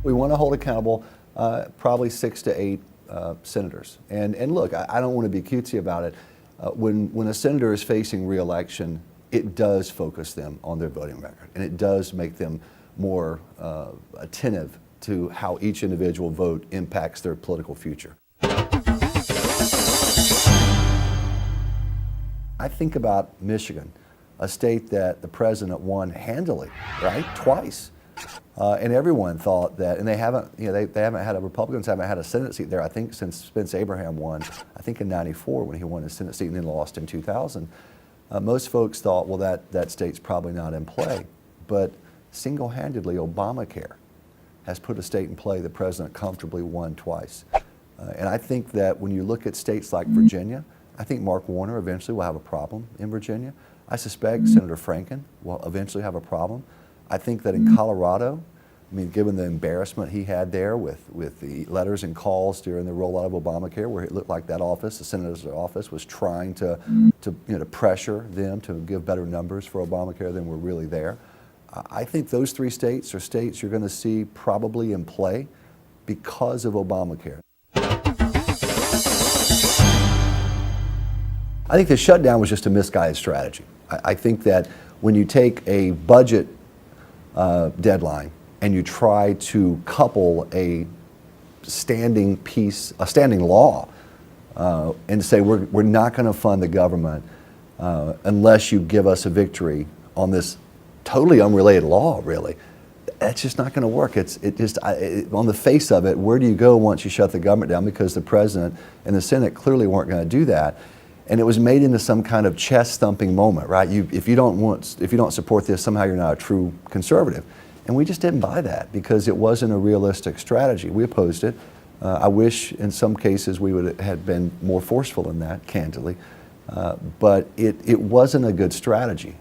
We want to hold accountable probably 6 to 8 senators. And look, I don't want to be cutesy about it. When a senator is facing re-election, it does focus them on their voting record, and it does make them more attentive to how each individual vote impacts their political future. I think about Michigan, a state that the president won handily, right, twice. And everyone thought that, and they haven't, Republicans haven't had a Senate seat there, I think, since Spence Abraham won, I think in '94 when he won his Senate seat and then lost in 2000. Most folks thought, well, that state's probably not in play. But single-handedly, Obamacare has put a state in play the president comfortably won twice. And I think that when you look at states like Virginia, I think Mark Warner eventually will have a problem in Virginia. I suspect Senator Franken will eventually have a problem. I think that in Colorado, I mean, given the embarrassment he had there with the letters and calls during the rollout of Obamacare, where it looked like that office, the senator's office, was trying to pressure them to give better numbers for Obamacare than were really there. I think those 3 states are states you're going to see probably in play because of Obamacare. I think the shutdown was just a misguided strategy. I think that when you take a budget deadline and you try to couple a standing law and say we're not going to fund the government unless you give us a victory on this totally unrelated law, really, that's just not going to work. On the face of it, where do you go once you shut the government down? Because the president and the Senate clearly weren't going to do that. And it was made into some kind of chest-thumping moment, right? If you don't support this, somehow you're not a true conservative. And we just didn't buy that because it wasn't a realistic strategy. We opposed it. I wish in some cases we would have been more forceful in that, candidly. But it wasn't a good strategy.